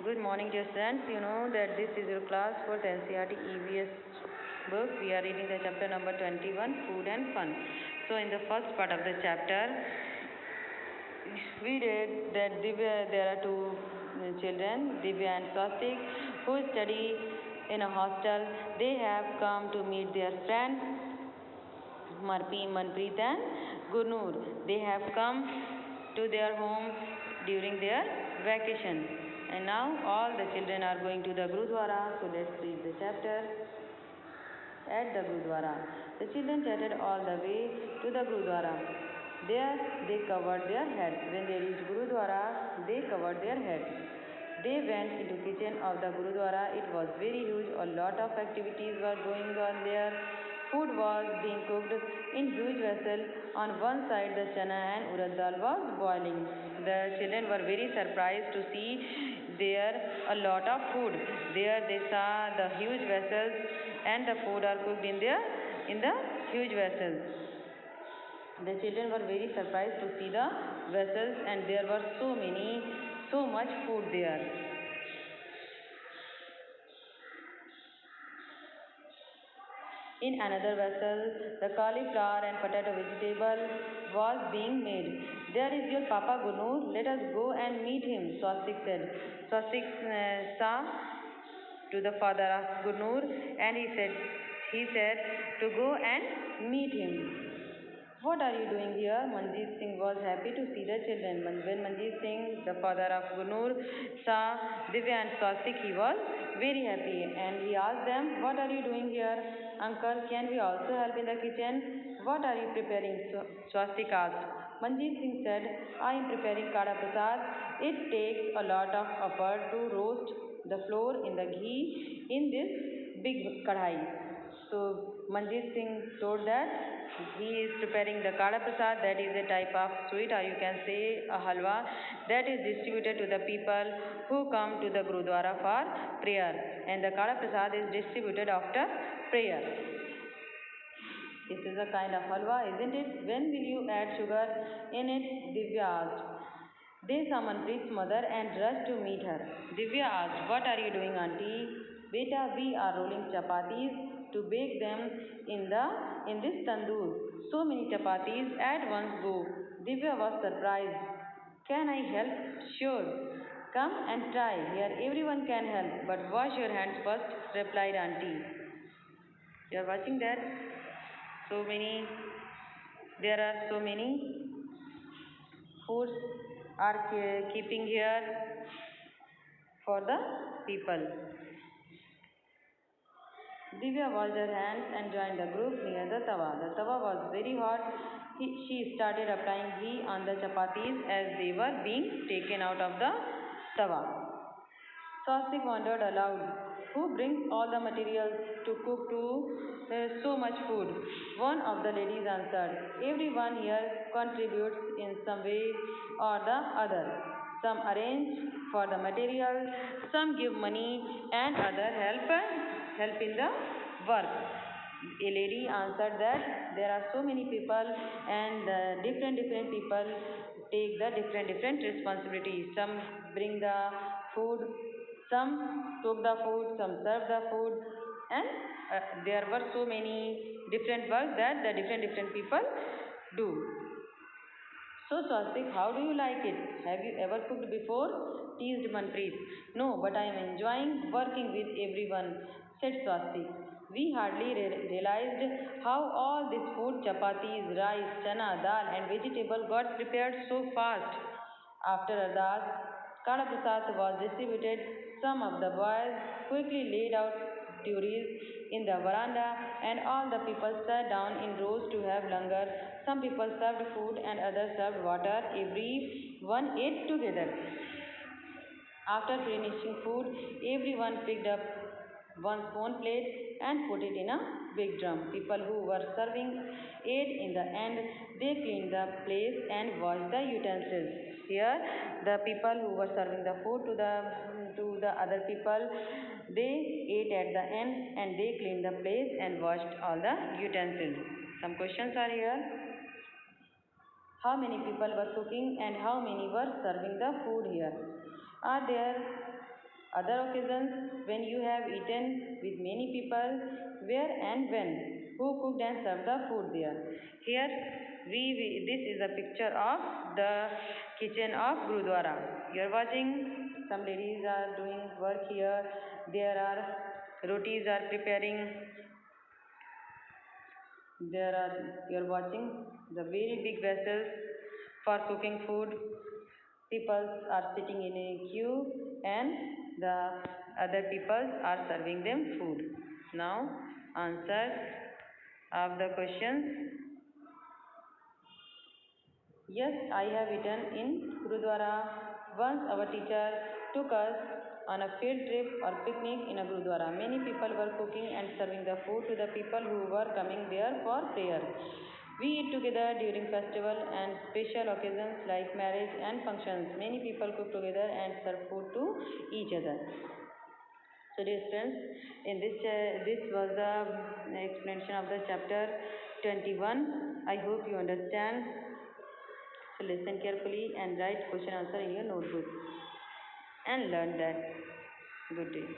Good morning, dear students. You know that this is your class for the NCERT EVS book. We are reading the chapter number 21, Food and Fun. So, in the first part of the chapter, we read that there are two children, Divya and Swastik, who study in a hostel. They have come to meet their friends, Manpreet and Gurnoor. They have come to their home during their vacation. And now all the children are going to the Gurudwara. So let's read the chapter. At the Gurudwara, the children chatted all the way to the Gurudwara. There they covered their heads. When they reached Gurudwara, they covered their heads. They went into kitchen of the Gurudwara. It was very huge. A lot of activities were going on there. Food was being cooked in huge vessel. On one side, the chana and urad dal was boiling. The children were very surprised to see there a lot of food. There they saw the huge vessels and the food are cooked in the huge vessels. The children were very surprised to see the vessels and there were so much food there. In another vessel, the cauliflower and potato vegetable was being made. There is your Papa Gurnoor. Let us go and meet him, Swastik said. Swastik saw to the father of Gurnoor and he said to go and meet him. What are you doing here? Manjeet Singh was happy to see the children. When Manjeet Singh, the father of Gurnoor, saw Divya and Swastik, he was very happy and he asked them, what are you doing here? Uncle, can we also help in the kitchen? What are you preparing? Swastik asked. Manjeet Singh said, I am preparing Kada Prasad. It takes a lot of effort to roast the flour in the ghee in this big kadhai. So Manjeet Singh told that he is preparing the Kada Prasad, that is a type of sweet or you can say a halwa that is distributed to the people who come to the Gurudwara for prayer, and the Kada Prasad is distributed after prayer. This is a kind of halwa, isn't it? When will you add sugar in it? Divya asked. They summoned Preet's mother and rushed to meet her. Divya asked, what are you doing, auntie? Beta, we are rolling chapatis to bake them in this tandoor. So many chapatis at once go. Divya was surprised. Can I help? Sure. Come and try. Here everyone can help, but wash your hands first, replied auntie. You are watching that? There are so many foods are keeping here for the people. Divya washed her hands and joined the group near the tawa. The tawa was very hot. She started applying ghee on the chapatis as they were being taken out of the tawa. Swastik wondered aloud, who brings all the materials to cook so much food? One of the ladies answered, everyone here contributes in some way or the other. Some arrange for the materials, some give money, and others help in the work. A lady answered that there are so many people and different people take the different responsibilities. Some bring the food, some cook the food, some serve the food, and there were so many different works that the different people do. So Swastik, how do you like it? Have you ever cooked before? Teased Manpreet. No, but I am enjoying working with everyone, said Swastik. We hardly realized how all this food, chapatis, rice, chana, dal and vegetable got prepared so fast. After Ardas, Kada Prasad was distributed. Some of the boys quickly laid out duries in the veranda and all the people sat down in rows to have langar. Some people served food and others served water. Everyone ate together. After finishing food, everyone picked up one's own plate and put it in a big drum. People who were serving ate in the end. They cleaned the place and washed the utensils. Here, the people who were serving the food to the other people, they ate at the end and they cleaned the place and washed all the utensils. Some questions are here. How many people were cooking and how many were serving the food here? Are there Other occasions when you have eaten with many people, where and when, who cooked and served the food there. Here this is a picture of the kitchen of Gurudwara. You are watching, some ladies are doing work here. There are rotis are preparing. There are, you are watching the very big vessels for cooking food. People are sitting in a queue and the other people are serving them food. Now answer of the questions. Yes, I have eaten in Gurudwara. Once our teacher took us on a field trip or picnic in a Gurudwara. Many people were cooking and serving the food to the people who were coming there for prayer. We eat together during festival and special occasions like marriage and functions. Many people cook together and serve food to each other. So dear students, in this was the explanation of the chapter 21. I hope you understand. So listen carefully and write question answer in your notebook and learn that. Good day.